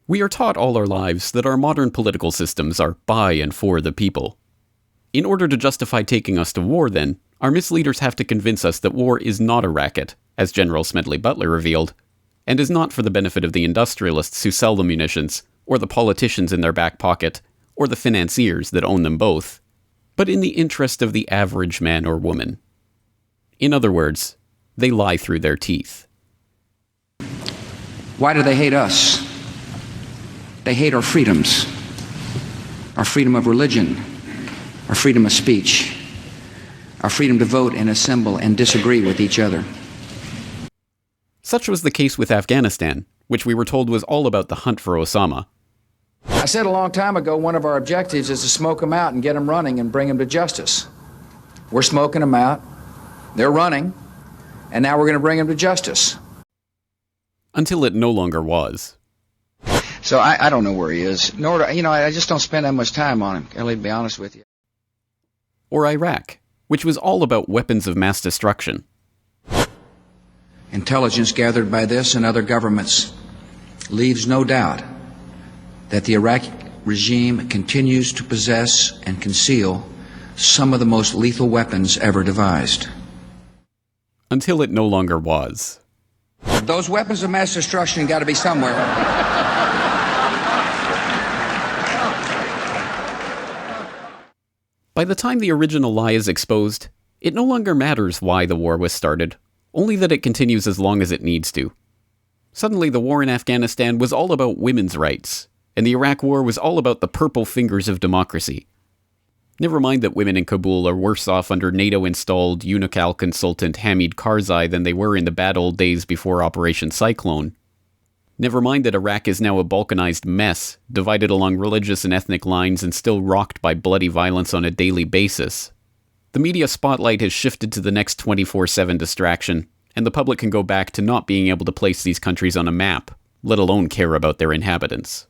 We are taught all our lives that our modern political systems are by and for the people. In order to justify taking us to war, then, our misleaders have to convince us that war is not a racket, as General Smedley Butler revealed, and is not for the benefit of the industrialists who sell the munitions, or the politicians in their back pocket, or the financiers that own them both, but in the interest of the average man or woman. In other words, they lie through their teeth. Why do they hate us? They hate our freedoms, our freedom of religion, our freedom of speech, our freedom to vote and assemble and disagree with each other. Such was the case with Afghanistan, which we were told was all about the hunt for Osama. I said a long time ago, one of our objectives is to smoke them out and get them running and bring them to justice. We're smoking them out, they're running, and now we're going to bring them to justice. Until it no longer was. So I don't know where he is, nor I just don't spend that much time on him, Kelly, to be honest with you. Or Iraq, which was all about weapons of mass destruction. Intelligence gathered by this and other governments leaves no doubt that the Iraqi regime continues to possess and conceal some of the most lethal weapons ever devised. Until it no longer was. Those weapons of mass destruction got to be somewhere. By the time the original lie is exposed, it no longer matters why the war was started, only that it continues as long as it needs to. Suddenly the war in Afghanistan was all about women's rights, and the Iraq war was all about the purple fingers of democracy. Never mind that women in Kabul are worse off under NATO-installed UNICAL consultant Hamid Karzai than they were in the bad old days before Operation Cyclone. Never mind that Iraq is now a balkanized mess, divided along religious and ethnic lines and still rocked by bloody violence on a daily basis. The media spotlight has shifted to the next 24/7 distraction, and the public can go back to not being able to place these countries on a map, let alone care about their inhabitants.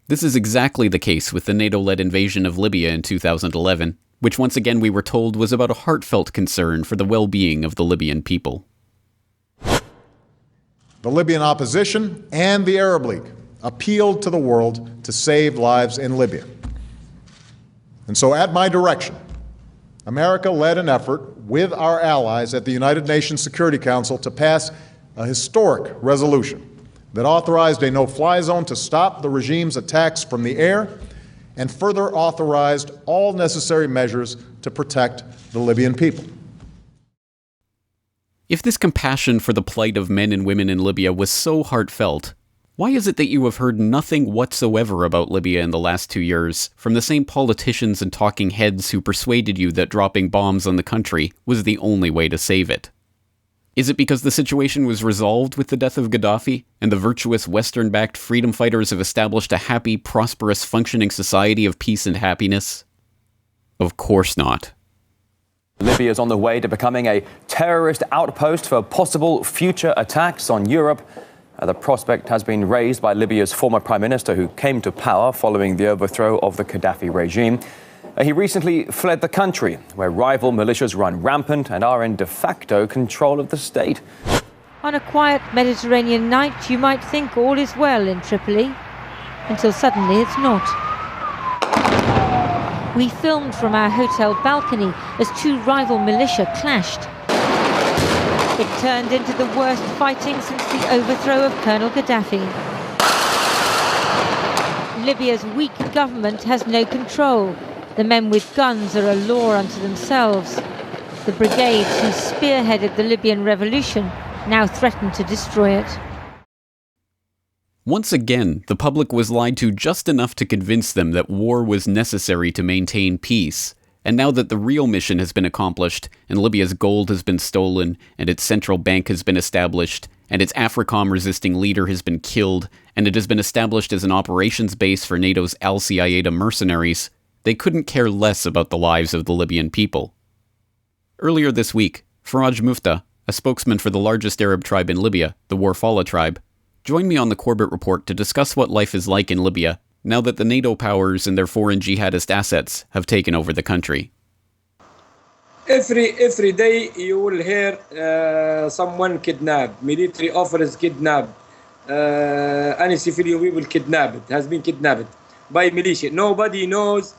This is exactly the case with the NATO-led invasion of Libya in 2011, which once again we were told was about a heartfelt concern for the well-being of the Libyan people. The Libyan opposition and the Arab League appealed to the world to save lives in Libya. And so at my direction, America led an effort with our allies at the United Nations Security Council to pass a historic resolution that authorized a no-fly zone to stop the regime's attacks from the air and further authorized all necessary measures to protect the Libyan people. If this compassion for the plight of men and women in Libya was so heartfelt, why is it that you have heard nothing whatsoever about Libya in the last 2 years from the same politicians and talking heads who persuaded you that dropping bombs on the country was the only way to save it? Is it because the situation was resolved with the death of Gaddafi, and the virtuous Western-backed freedom fighters have established a happy, prosperous, functioning society of peace and happiness? Of course not. Libya is on the way to becoming a terrorist outpost for possible future attacks on Europe. The prospect has been raised by Libya's former prime minister who came to power following the overthrow of the Gaddafi regime. He recently fled the country, where rival militias run rampant and are in de facto control of the state. On a quiet Mediterranean night, you might think all is well in Tripoli, until suddenly it's not. We filmed from our hotel balcony as two rival militia clashed. It turned into the worst fighting since the overthrow of Colonel Gaddafi. Libya's weak government has no control. The men with guns are a law unto themselves. The brigades who spearheaded the Libyan revolution now threaten to destroy it. Once again, the public was lied to just enough to convince them that war was necessary to maintain peace. And now that the real mission has been accomplished, and Libya's gold has been stolen, and its central bank has been established, and its AFRICOM-resisting leader has been killed, and it has been established as an operations base for NATO's Al-Qaeda mercenaries, they couldn't care less about the lives of the Libyan people. Earlier this week, Faraj Mufta, a spokesman for the largest Arab tribe in Libya, the Warfala tribe, joined me on the Corbett Report to discuss what life is like in Libya now that the NATO powers and their foreign jihadist assets have taken over the country. Every day you will hear someone kidnapped, military officers kidnapped, any civilian people has been kidnapped by militia. Nobody knows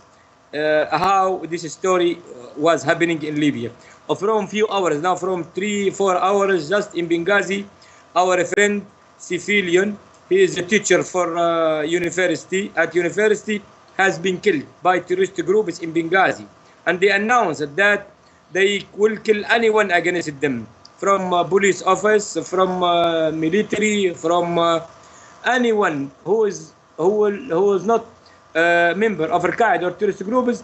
how this story was happening in Libya. From few hours now, from 3-4 hours, just in Benghazi, our friend civilian, he is a teacher for university, has been killed by terrorist groups in Benghazi, and they announced that they will kill anyone against them, from police office, from military, from anyone who is not member of Al Qaeda or terrorist groups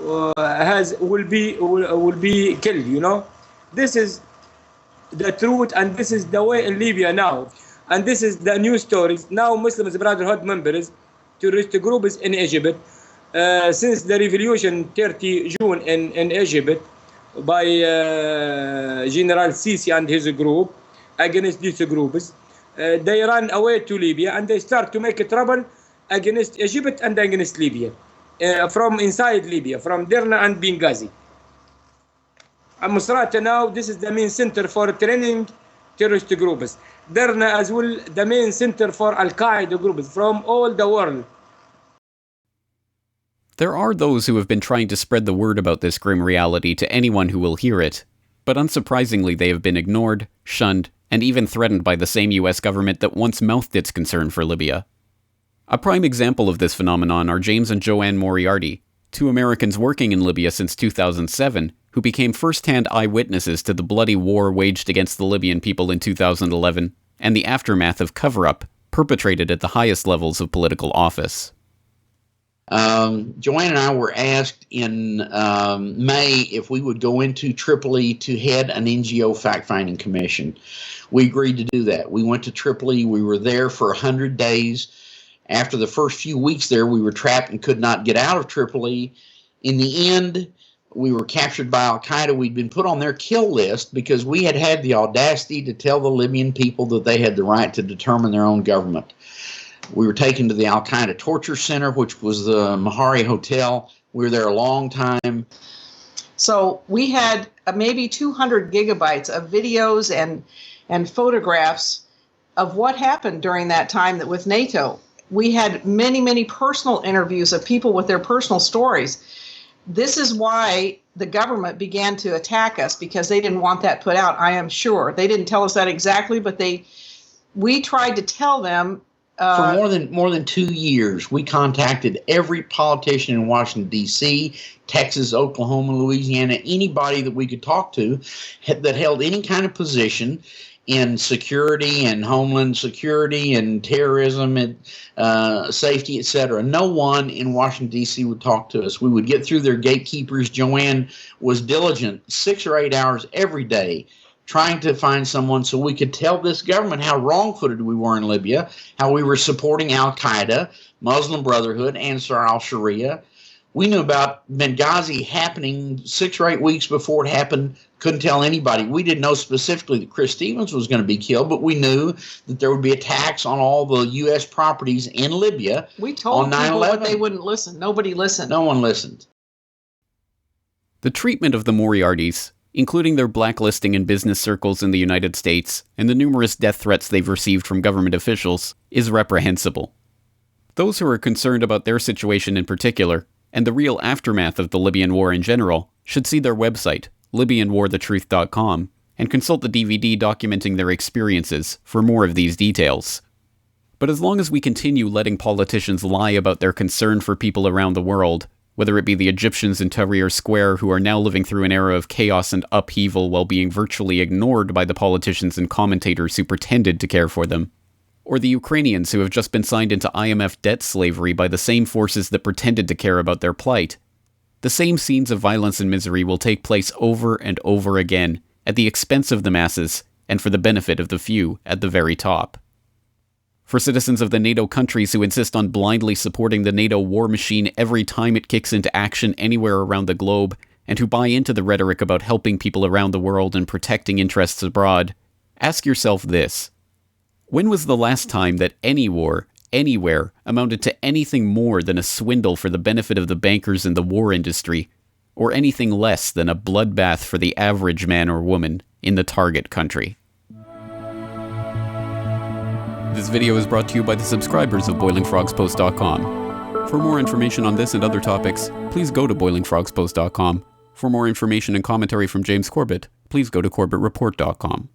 will be killed. You know, this is the truth, and this is the way in Libya now, and this is the new stories now. Muslims Brotherhood members, terrorist groups in Egypt, since the revolution 30 June in Egypt by General Sisi and his group against these groups, they ran away to Libya and they start to make trouble against Egypt and against Libya, from inside Libya, from Derna and Benghazi. And Musrata now, this is the main center for training terrorist groups. Derna as well, the main center for Al-Qaeda groups from all the world. There are those who have been trying to spread the word about this grim reality to anyone who will hear it, but unsurprisingly they have been ignored, shunned, and even threatened by the same US government that once mouthed its concern for Libya. A prime example of this phenomenon are James and Joanne Moriarty, two Americans working in Libya since 2007, who became first-hand eyewitnesses to the bloody war waged against the Libyan people in 2011, and the aftermath of cover-up perpetrated at the highest levels of political office. Joanne and I were asked in May if we would go into Tripoli to head an NGO fact-finding commission. We agreed to do that. We went to Tripoli. We were there for 100 days. After the first few weeks there, we were trapped and could not get out of Tripoli. In the end, we were captured by Al-Qaeda. We'd been put on their kill list because we had had the audacity to tell the Libyan people that they had the right to determine their own government. We were taken to the Al-Qaeda torture center, which was the Mahari Hotel. We were there a long time. So we had maybe 200 gigabytes of videos and photographs of what happened during that time with NATO. We had many, many personal interviews of people with their personal stories. This is why the government began to attack us, because they didn't want that put out, I am sure. They didn't tell us that exactly, but we tried to tell them. For more than 2 years, we contacted every politician in Washington, D.C., Texas, Oklahoma, Louisiana, anybody that we could talk to that held any kind of position in security and homeland security and terrorism and safety, etc. No one in Washington, D.C. would talk to us. We would get through their gatekeepers. Joanne was diligent 6 or 8 hours every day trying to find someone so we could tell this government how wrong-footed we were in Libya, how we were supporting Al-Qaeda, Muslim Brotherhood, Ansar al-Sharia. We knew about Benghazi happening 6 or 8 weeks before it happened. Couldn't tell anybody. We didn't know specifically that Chris Stevens was going to be killed, but we knew that there would be attacks on all the U.S. properties in Libya. We told on people, 9/11. but they wouldn't listen. Nobody listened. No one listened. The treatment of the Moriartys, including their blacklisting in business circles in the United States and the numerous death threats they've received from government officials, is reprehensible. Those who are concerned about their situation in particular, and the real aftermath of the Libyan war in general, should see their website, LibyanWarTheTruth.com, and consult the DVD documenting their experiences for more of these details. But as long as we continue letting politicians lie about their concern for people around the world, whether it be the Egyptians in Tahrir Square who are now living through an era of chaos and upheaval while being virtually ignored by the politicians and commentators who pretended to care for them, or the Ukrainians who have just been signed into IMF debt slavery by the same forces that pretended to care about their plight, the same scenes of violence and misery will take place over and over again, at the expense of the masses and for the benefit of the few at the very top. For citizens of the NATO countries who insist on blindly supporting the NATO war machine every time it kicks into action anywhere around the globe, and who buy into the rhetoric about helping people around the world and protecting interests abroad, ask yourself this. When was the last time that any war, anywhere, amounted to anything more than a swindle for the benefit of the bankers in the war industry, or anything less than a bloodbath for the average man or woman in the target country? this video is brought to you by the subscribers of BoilingFrogsPost.com. For more information on this and other topics, please go to BoilingFrogsPost.com. For more information and commentary from James Corbett, please go to CorbettReport.com.